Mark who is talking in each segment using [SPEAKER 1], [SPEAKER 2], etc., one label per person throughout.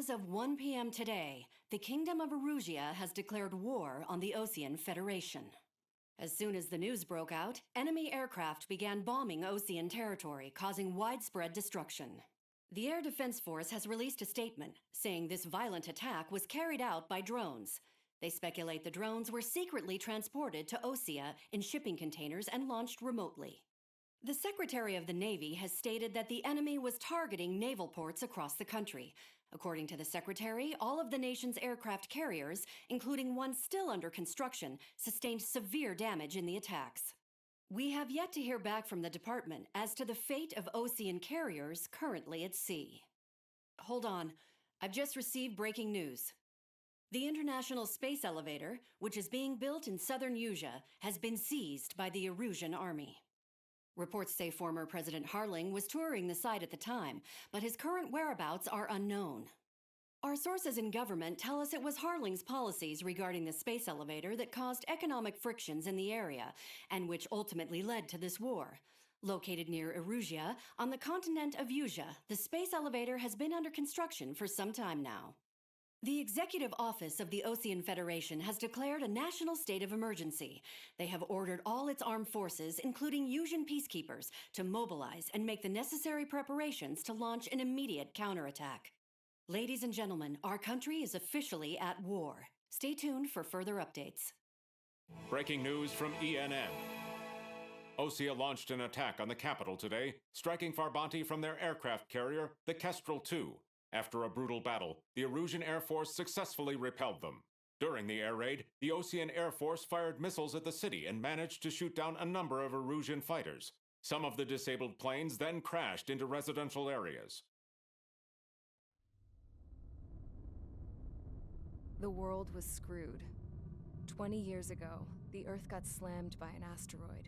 [SPEAKER 1] As of 1 p.m. today, the Kingdom of Erusia has declared war on the Osean Federation. As soon as the news broke out, enemy aircraft began bombing Osean territory, causing widespread destruction. The Air Defense Force has released a statement saying this violent attack was carried out by drones. They speculate the drones were secretly transported to Osea in shipping containers and launched remotely. The Secretary of the Navy has stated that the enemy was targeting naval ports across the country. According to the Secretary, all of the nation's aircraft carriers, including one still under construction, sustained severe damage in the attacks. We have yet to hear back from the department as to the fate of Osean carriers currently at sea. Hold on, I've just received breaking news. The International Space Elevator, which is being built in southern Usia, has been seized by the Erusian army. Reports say former President Harling was touring the site at the time, but his current whereabouts are unknown. Our sources in government tell us it was Harling's policies regarding the space elevator that caused economic frictions in the area, and which ultimately led to this war. Located near Erusia, on the continent of Usia, the space elevator has been under construction for some time now. The Executive Office of the Osean Federation has declared a national state of emergency. They have ordered all its armed forces, including Usian peacekeepers, to mobilize and make the necessary preparations to launch an immediate counterattack. Ladies and gentlemen, our country is officially at war. Stay tuned for further updates.
[SPEAKER 2] Breaking news from ENN. Osea launched an attack on the capital today, striking Farbanti from their aircraft carrier, the Kestrel II. After a brutal battle, the Erusian Air Force successfully repelled them. During the air raid, the Osean Air Force fired missiles at the city and managed to shoot down a number of Erusian fighters. Some of the disabled planes then crashed into residential areas.
[SPEAKER 3] The world was screwed. 20 years ago, the Earth got slammed by an asteroid.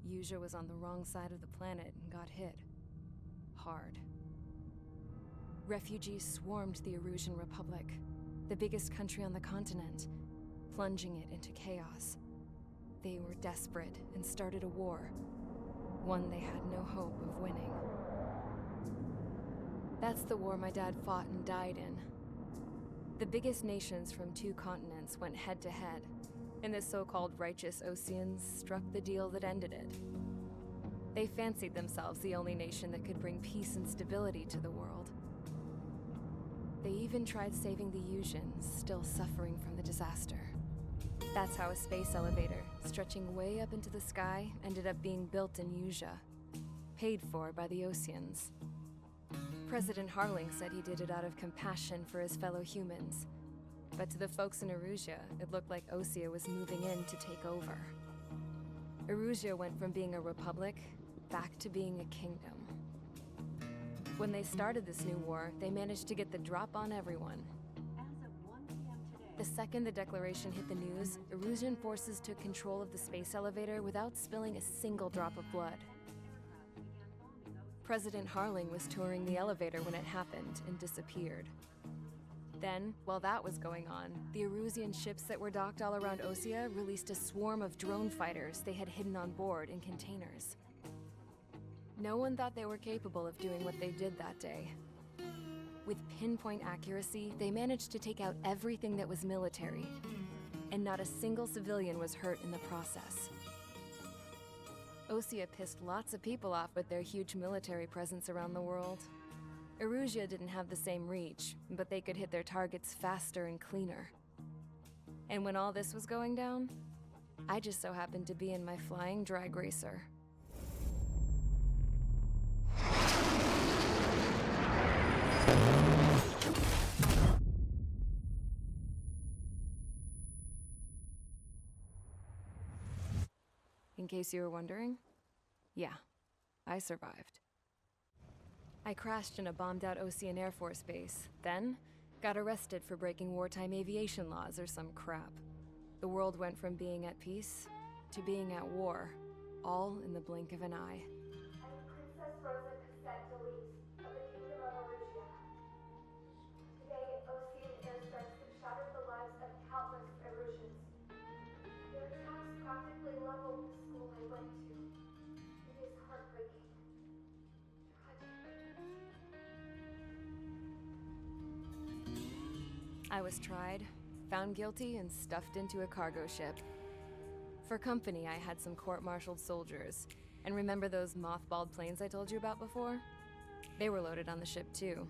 [SPEAKER 3] Usia was on the wrong side of the planet and got hit. Hard. Refugees swarmed the Erusian Republic, the biggest country on the continent, plunging it into chaos. They were desperate and started a war, one they had no hope of winning. That's the war my dad fought and died in. The biggest nations from 2 continents went head-to-head, and the so-called righteous Oseans struck the deal that ended it. They fancied themselves the only nation that could bring peace and stability to the world. They even tried saving the Usians, still suffering from the disaster. That's how a space elevator, stretching way up into the sky, ended up being built in Usia, paid for by the Oseans. President Harling said he did it out of compassion for his fellow humans. But to the folks in Erusia, it looked like Osea was moving in to take over. Erusia went from being a republic back to being a kingdom. When they started this new war, they managed to get the drop on everyone.
[SPEAKER 1] As of 1 p.m. today,
[SPEAKER 3] The second the declaration hit the news, Erusian forces took control of the space elevator without spilling a single drop of blood. President Harling was touring the elevator when it happened and disappeared. Then, while that was going on, the Erusian ships that were docked all around Osea released a swarm of drone fighters they had hidden on board in containers. No one thought they were capable of doing what they did that day. With pinpoint accuracy, they managed to take out everything that was military, and not a single civilian was hurt in the process. Osea pissed lots of people off with their huge military presence around the world. Erusia didn't have the same reach, but they could hit their targets faster and cleaner. And when all this was going down, I just so happened to be in my flying drag racer. In case you were wondering, yeah, I survived. I crashed in a bombed-out Osean Air Force base, then got arrested for breaking wartime aviation laws or some crap. The world went from being at peace to being at war, all in the blink of an eye.
[SPEAKER 4] I'm Princess Rosa Cassette-Delise of the Kingdom of Erusia. Today, Osean airstrikes have shattered the lives of countless Erusians. Their attacks practically leveled the school I went to. It is heartbreaking. Tragic.
[SPEAKER 3] I was tried, found guilty, and stuffed into a cargo ship. For company, I had some court-martialed soldiers. And remember those mothballed planes I told you about before? They were loaded on the ship, too.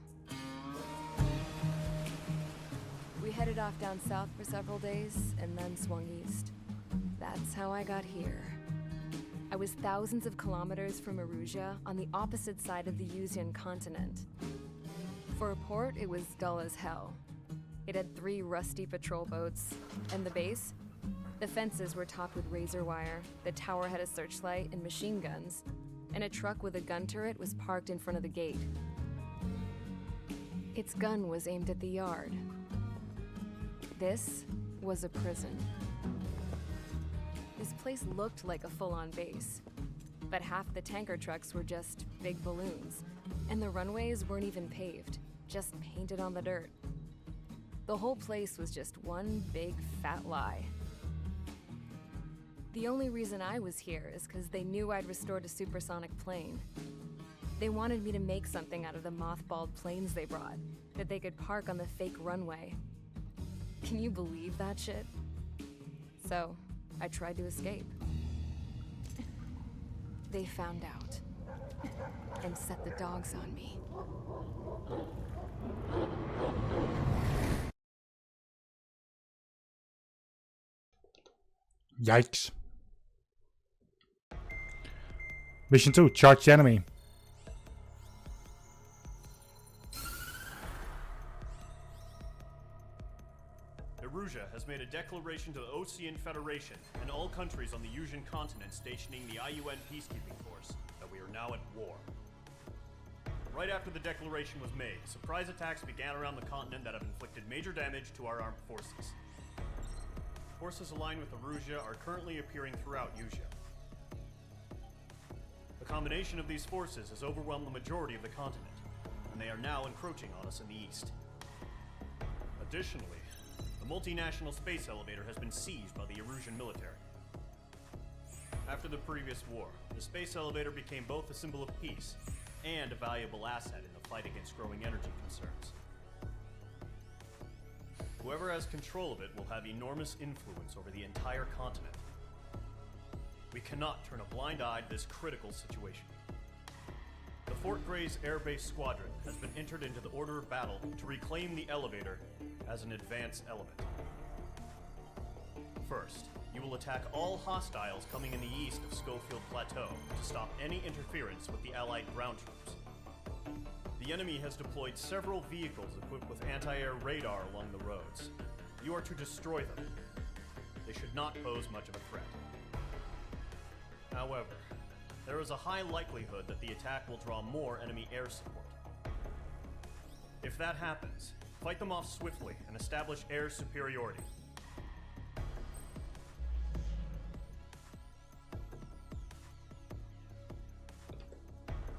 [SPEAKER 3] We headed off down south for several days, and then swung east. That's how I got here. I was thousands of kilometers from Erusia, on the opposite side of the Usian continent. For a port, it was dull as hell. It had 3 rusty patrol boats, and the base? The fences were topped with razor wire, the tower had a searchlight and machine guns, and a truck with a gun turret was parked in front of the gate. Its gun was aimed at the yard. This was a prison. This place looked like a full-on base, but half the tanker trucks were just big balloons, and the runways weren't even paved, just painted on the dirt. The whole place was just one big fat lie. The only reason I was here is because they knew I'd restored a supersonic plane. They wanted me to make something out of the mothballed planes they brought, that they could park on the fake runway. Can you believe that shit? So, I tried to escape. They found out, and set the dogs on me.
[SPEAKER 5] Yikes. Mission 2, charge the enemy.
[SPEAKER 6] Erusia has made a declaration to the Ocean Federation and all countries on the Usian continent stationing the IUN peacekeeping force that we are now at war. Right after the declaration was made, surprise attacks began around the continent that have inflicted major damage to our armed forces. Forces aligned with Erusia are currently appearing throughout Usia. The combination of these forces has overwhelmed the majority of the continent, and they are now encroaching on us in the east. Additionally, the multinational space elevator has been seized by the Erusian military. After the previous war, the space elevator became both a symbol of peace and a valuable asset in the fight against growing energy concerns. Whoever has control of it will have enormous influence over the entire continent. We cannot turn a blind eye to this critical situation. The Fort Gray's Air Base Squadron has been entered into the order of battle to reclaim the elevator as an advance element. First, you will attack all hostiles coming in the east of Schofield Plateau to stop any interference with the Allied ground troops. The enemy has deployed several vehicles equipped with anti-air radar along the roads. You are to destroy them. They should not pose much of a threat. However, there is a high likelihood that the attack will draw more enemy air support. If that happens, fight them off swiftly and establish air superiority.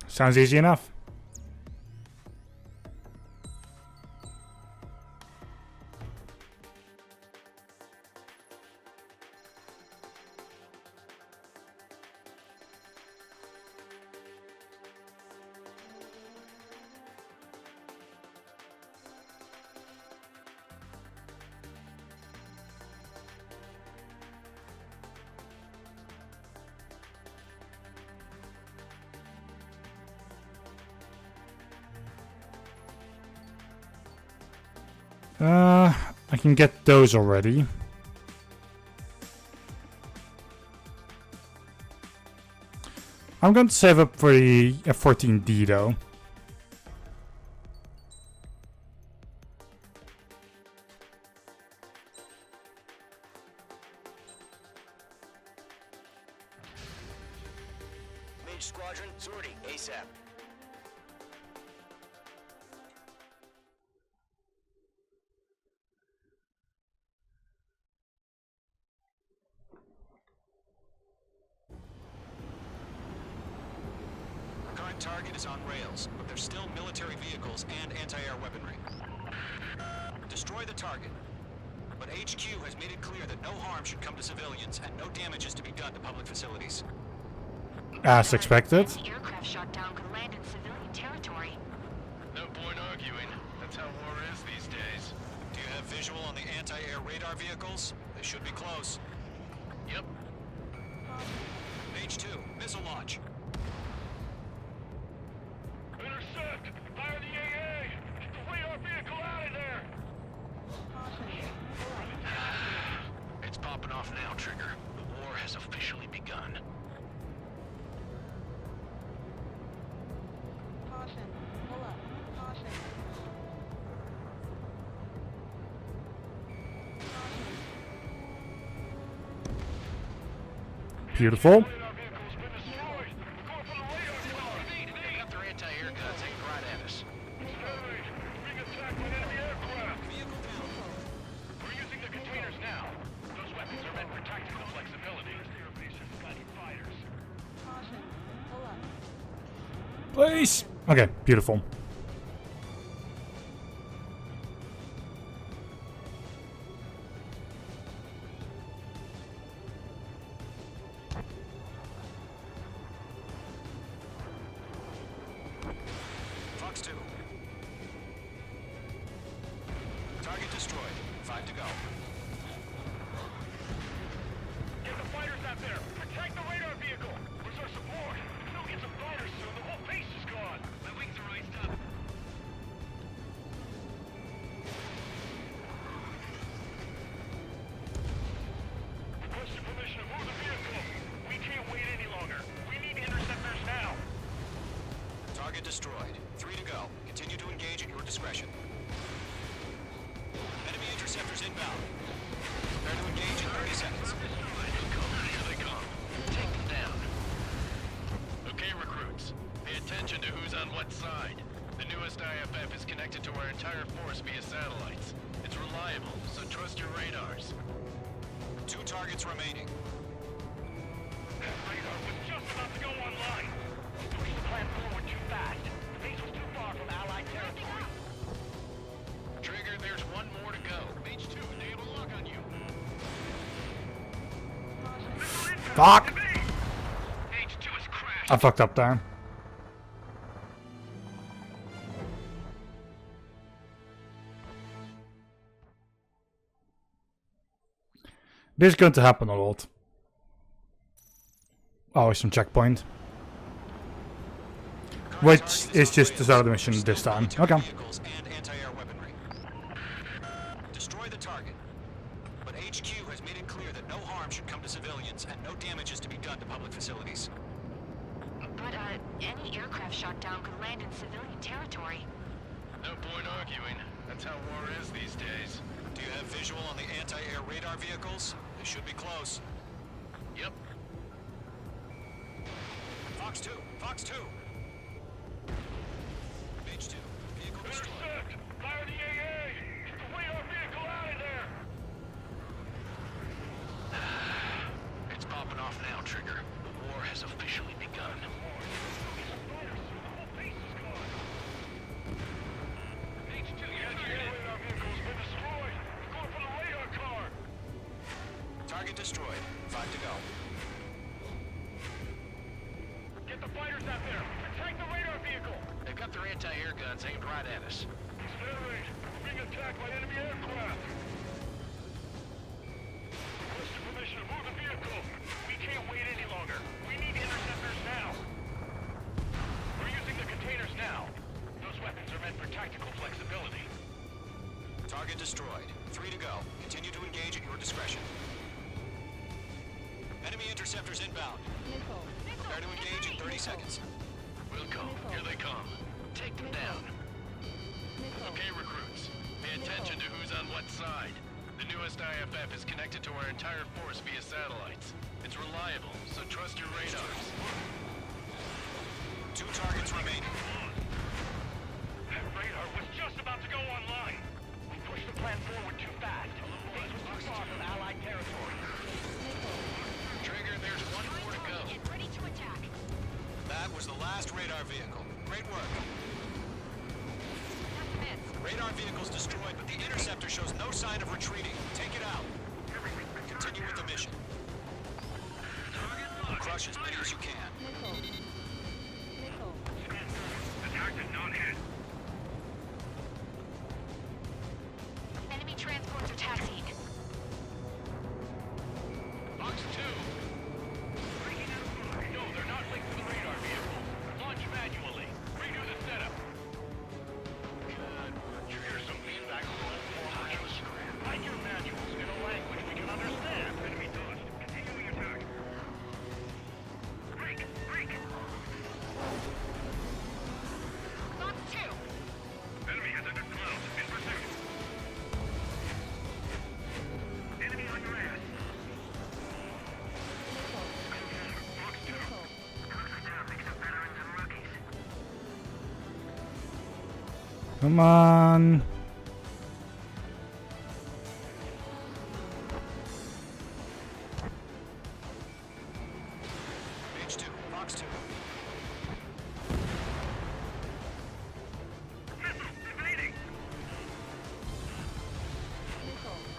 [SPEAKER 5] Sounds easy enough. I can get those already. I'm going to save up for the F-14D though.
[SPEAKER 7] Mage Squadron, sortie, ASAP.
[SPEAKER 8] Target is on rails, but there's still military vehicles and anti-air weaponry. Destroy the target, but HQ has made it clear that no harm should come to civilians and no damage is to be done to public facilities.
[SPEAKER 5] As expected.
[SPEAKER 9] Any aircraft shot down could land in civilian territory.
[SPEAKER 8] No point arguing. That's how war is these days. Do you have visual on the anti-air radar vehicles? They should be close. Yep. Page 2, missile launch.
[SPEAKER 10] Intercept! Fire the AA! Get the radar vehicle out of there!
[SPEAKER 8] It's popping off now, Trigger. The war has officially begun.
[SPEAKER 11] Caution. Pull up. Caution.
[SPEAKER 5] Beautiful.
[SPEAKER 10] Radar vehicle's been destroyed! We're going for the radar car!
[SPEAKER 8] They got their anti-air guns aimed right at us.
[SPEAKER 10] Accelerate! We're being attacked by enemy aircraft!
[SPEAKER 8] Vehicle down.
[SPEAKER 10] We're using the containers now. Those weapons are meant for tactical flexibility. Fighters.
[SPEAKER 11] Caution. Pull up.
[SPEAKER 5] Please. Okay, beautiful.
[SPEAKER 8] Fox 2. Target destroyed. 5 to go.
[SPEAKER 10] Get the fighters out there! Protect the radar vehicle! Where's our support? We don't get some fighters soon, the whole base is gone! My wings are raised up. Requesting permission to move the vehicle! We can't wait any longer! We need interceptors now!
[SPEAKER 8] Target destroyed. 3 to go. Continue to engage at your discretion. Enemy interceptors inbound. Prepare to engage in 30 seconds.
[SPEAKER 10] Here they come. Take them down. Okay, recruits. Pay attention to who's on what side. The newest IFF is connected to our entire force via satellites. It's reliable, so trust your radars.
[SPEAKER 8] 2 targets remaining.
[SPEAKER 10] That radar was just about to go online. We pushed the plan forward too fast. The base was too far from Allied territory. Trigger, there's one more to go. Page 2, they have a lock on you.
[SPEAKER 5] Fuck.
[SPEAKER 10] Page 2 is crashed.
[SPEAKER 5] I fucked up there. This is going to happen a lot. Oh, some checkpoint. Which is just the start of the mission this time. Okay.
[SPEAKER 8] Vehicles and anti-air weaponry. Destroy the target. But HQ has made it clear that no harm should come to civilians and no damage is to be done to public facilities.
[SPEAKER 9] But, any aircraft shot down could land in civilian territory.
[SPEAKER 10] No point arguing. That's how war is these days.
[SPEAKER 8] Do you have visual on the anti-air radar vehicles? They should be close.
[SPEAKER 10] Yep.
[SPEAKER 8] Fox 2! Fox 2! Page 2. Vehicle destroyed.
[SPEAKER 10] Intercept! Fire the AA! Get the radar vehicle out of there!
[SPEAKER 8] It's popping off now, Trigger. The war has officially begun.
[SPEAKER 10] Page 2, the radar vehicle's been destroyed! We're going for the radar car!
[SPEAKER 8] Target destroyed. 5 to go.
[SPEAKER 10] Get the fighters out there! Protect the radar vehicle!
[SPEAKER 8] They've got their anti-air guns aimed right at us.
[SPEAKER 10] Accelerate! We're being attacked by enemy aircraft! Requesting permission to move the vehicle! We can't wait any longer! We need interceptors now! We're using the containers now! Those weapons are meant for tactical flexibility.
[SPEAKER 8] Target destroyed. 3 to go. Continue to engage at your discretion. Enemy interceptors inbound.
[SPEAKER 11] Missile.
[SPEAKER 8] Prepare to engage in 30 seconds.
[SPEAKER 10] Wilco, here they come. Take them down.
[SPEAKER 11] Missile.
[SPEAKER 10] Okay, recruits. Pay attention to who's on what side. The newest IFF is connected to our entire force via satellites. It's reliable, so trust your radars.
[SPEAKER 8] 2 targets remaining.
[SPEAKER 10] That radar was just about to go online. We pushed the plan forward too fast. Base was too far from Allied territory. Trigger, there's one more to go.
[SPEAKER 9] Get ready to attack.
[SPEAKER 8] That was the last radar vehicle. Great work. Radar vehicle's destroyed, but the interceptor shows no sign of retreating. Take it out. Continue with the mission. Crush as many as you can.
[SPEAKER 11] Missile. Missile.
[SPEAKER 10] Attack did not hit.
[SPEAKER 9] Enemy transport
[SPEAKER 5] Come on.
[SPEAKER 8] H2, Fox 2.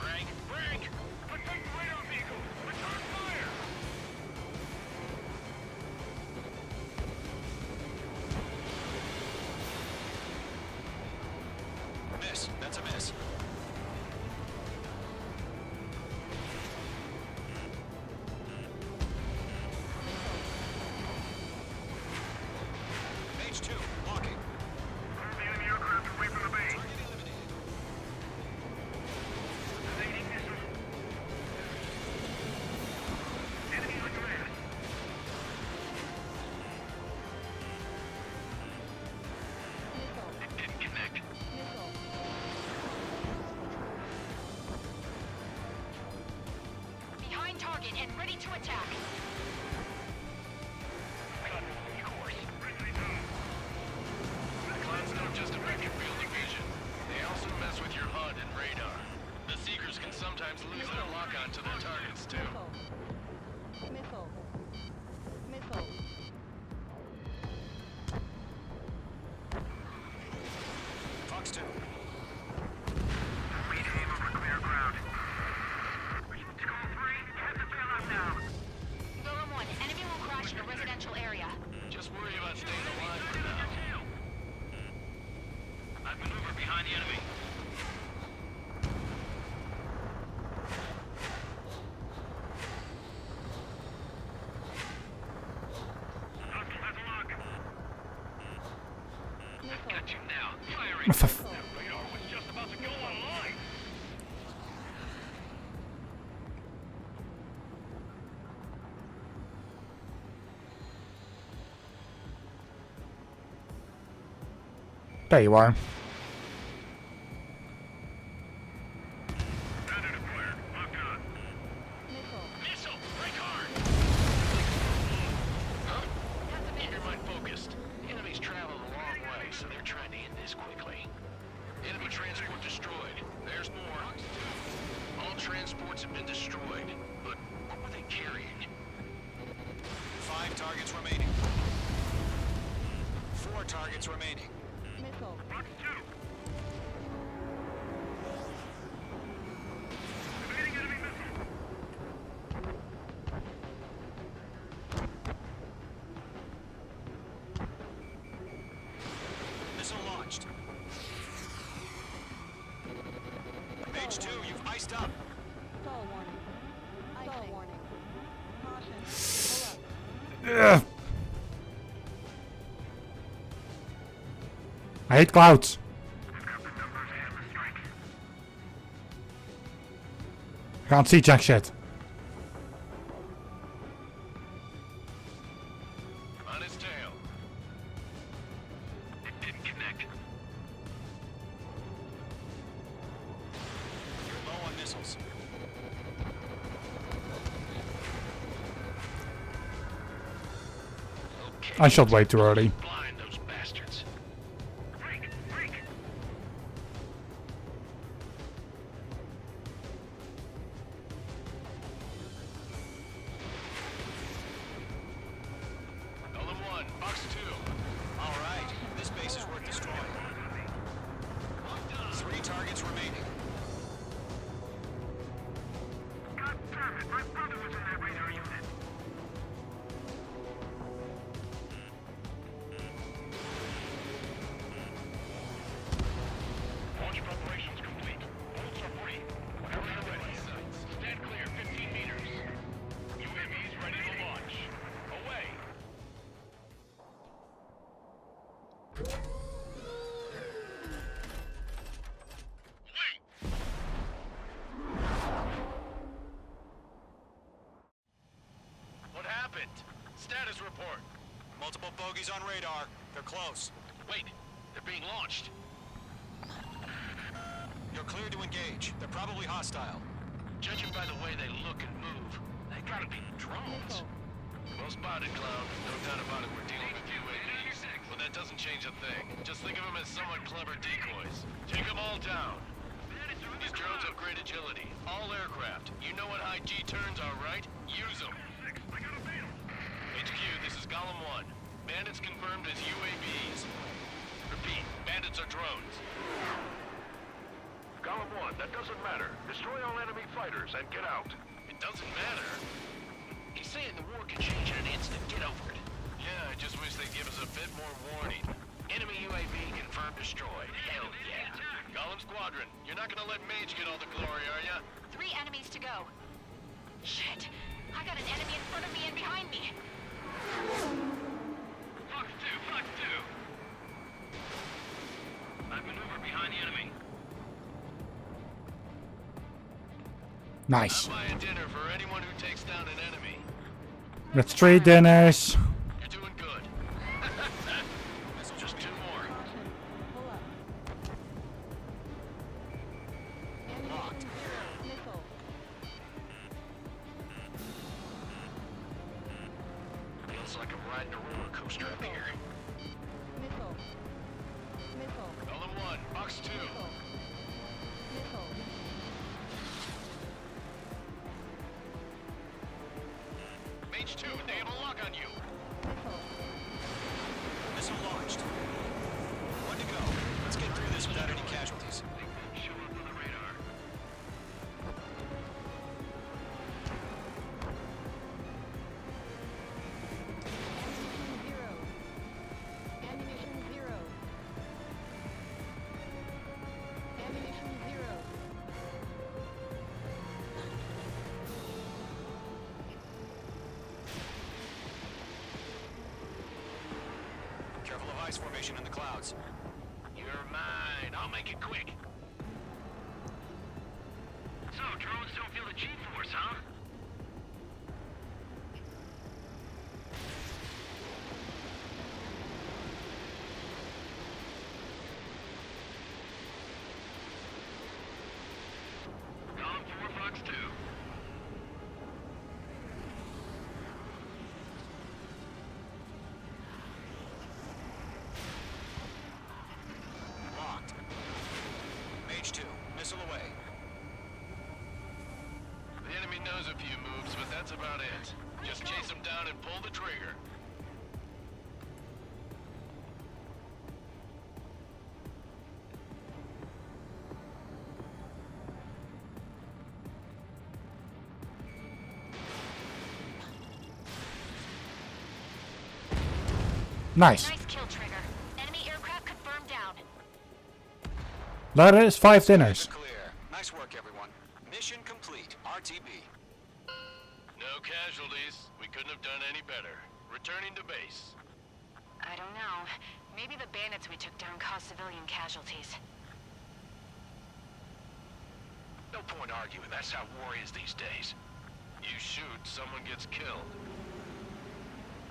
[SPEAKER 10] Rank, rank! Protect the radar vehicle! Return fire!
[SPEAKER 8] Miss. That's a miss. H2, walking.
[SPEAKER 10] The enemy aircraft away from the base.
[SPEAKER 8] Target eliminated.
[SPEAKER 10] Evading missile. Enemy on your ass.
[SPEAKER 11] Missile.
[SPEAKER 10] Didn't connect.
[SPEAKER 11] Missile.
[SPEAKER 9] Behind target and ready to attack.
[SPEAKER 10] Cut. Course. Friendly zone. The clouds don't just affect your field of vision. They also mess with your HUD and radar. The Seekers can sometimes lose their lock-on to their targets, too.
[SPEAKER 11] Missile. Missile.
[SPEAKER 8] Fox 2.
[SPEAKER 10] We aim over clear ground. Skull 3, head the bailout now.
[SPEAKER 9] Golem 1, enemy will crash in a residential area.
[SPEAKER 10] Just worry about staying alive for now. I've maneuvered behind the enemy. Hostile has a lock. Got you now. Firing. That radar was just about to go online.
[SPEAKER 5] There you are.
[SPEAKER 10] Standard acquired. Locked on.
[SPEAKER 11] Missile.
[SPEAKER 10] Missile! Break hard! Huh? Keep your mind focused. The enemy's traveled a long way, so they're trying to end this quickly. Enemy transport destroyed. There's more. All transports have been destroyed, but what were they carrying?
[SPEAKER 8] 5 targets remaining. 4 targets remaining.
[SPEAKER 11] Missile.
[SPEAKER 10] Box 2. Evading enemy missile.
[SPEAKER 8] Missile launched. H2, you've iced up.
[SPEAKER 11] Stall warning. Stall warning. Caution. Pull up.
[SPEAKER 5] Ugh. I hate clouds.
[SPEAKER 10] We've got the numbers and the strike.
[SPEAKER 5] Can't see jack shit.
[SPEAKER 10] On his tail. It didn't connect.
[SPEAKER 8] You're low on missiles.
[SPEAKER 10] Okay.
[SPEAKER 5] I shot way too early.
[SPEAKER 10] Blind those bastards. Break! Break! Golem 1, Box 2.
[SPEAKER 8] All right, this base is worth destroying. 3 targets remaining.
[SPEAKER 10] God damn it, my brother was in that radar unit. Launch preparations complete. Bolts are free. Whenever you're ready. Stand clear 15 meters. UAVs ready to launch. Away. What happened? Status report.
[SPEAKER 8] Multiple bogeys on radar. They're close.
[SPEAKER 10] Wait, they're being launched.
[SPEAKER 8] You're cleared to engage. They're probably hostile.
[SPEAKER 10] Judging by the way they look and move, they gotta be drones. Well spotted, Cloud. No doubt about it, we're dealing with UAVs. With that doesn't change a thing. Just think of them as somewhat clever decoys. Take them all down. These drones have great agility. All aircraft. You know what high G turns are, right? Use them. HQ, this is Golem 1. Bandits confirmed as UAVs. Repeat, bandits are drones.
[SPEAKER 12] Golem 1, that doesn't matter. Destroy all enemy fighters and get out.
[SPEAKER 10] It doesn't matter?
[SPEAKER 7] He's saying the war can change in an instant. Get over it.
[SPEAKER 10] Yeah, I just wish they'd give us a bit more warning.
[SPEAKER 7] Enemy UAV confirmed destroyed. Hell yeah.
[SPEAKER 10] Golem Squadron, you're not gonna let Mage get all the glory, are ya?
[SPEAKER 9] 3 enemies to go. Shit. I got an enemy in front of me and behind me.
[SPEAKER 10] Fox 2, Fox 2. I maneuver behind the enemy.
[SPEAKER 5] Nice.
[SPEAKER 10] I'll buy a dinner for anyone who takes down an enemy.
[SPEAKER 5] Let's trade dinners.
[SPEAKER 10] You're doing good. Just 2 more.
[SPEAKER 11] Pull up.
[SPEAKER 10] Locked.
[SPEAKER 11] Missile.
[SPEAKER 7] Feels like I'm riding a roller coaster up here.
[SPEAKER 11] Missile. Missile.
[SPEAKER 10] Golem 1, Fox 2.
[SPEAKER 11] Missile. Missile.
[SPEAKER 10] Mage 2, they have a lock on you.
[SPEAKER 11] Missile.
[SPEAKER 8] Missile launched. 1 to go. Let's get through this without any casualties.
[SPEAKER 10] Show up on the radar.
[SPEAKER 11] Ammunition 0. Ammunition 0.
[SPEAKER 8] Careful of ice formation in the clouds.
[SPEAKER 7] You're mine. I'll make it quick.
[SPEAKER 10] So, drones don't feel the G-force, huh? Golem 4, Fox 2.
[SPEAKER 8] Locked. Mage 2, missile away.
[SPEAKER 10] The enemy knows a few moves, but that's about it. Just chase them down and pull the trigger.
[SPEAKER 5] Nice.
[SPEAKER 9] Nice kill, Trigger. Enemy aircraft confirmed down.
[SPEAKER 5] That is 5 dinners.
[SPEAKER 8] Clear. Nice work, everyone. Mission complete. RTB.
[SPEAKER 10] No casualties. We couldn't have done any better. Returning to base.
[SPEAKER 9] I don't know. Maybe the bandits we took down caused civilian casualties.
[SPEAKER 7] No point arguing. That's how war is these days.
[SPEAKER 10] You shoot, someone gets killed.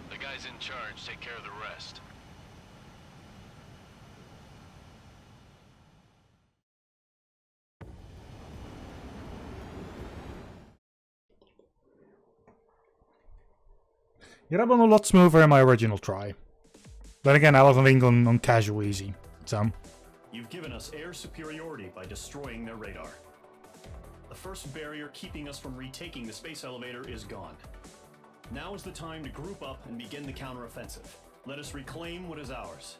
[SPEAKER 10] The guys in charge take care of the rest.
[SPEAKER 5] Yeah, that went a lot smoother in my original try. Then again, I wasn't thinking on casual easy, so...
[SPEAKER 6] You've given us air superiority by destroying their radar. The first barrier keeping us from retaking the space elevator is gone. Now is the time to group up and begin the counteroffensive. Let us reclaim what is ours.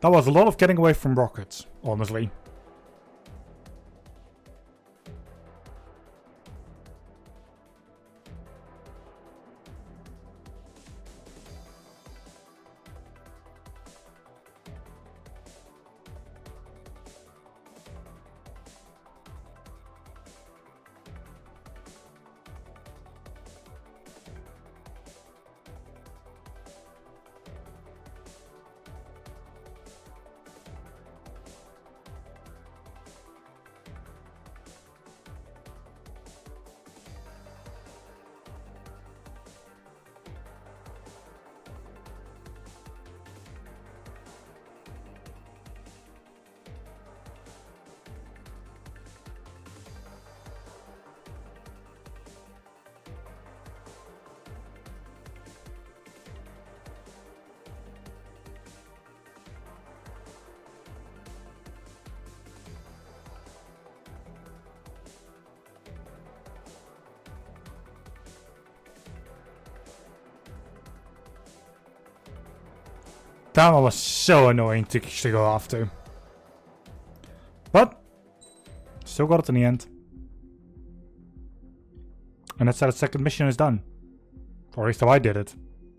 [SPEAKER 5] That was a lot of getting away from rockets, honestly. That one was so annoying to go after. But still got it in the end. And that's how the second mission is done. Or at least how I did it.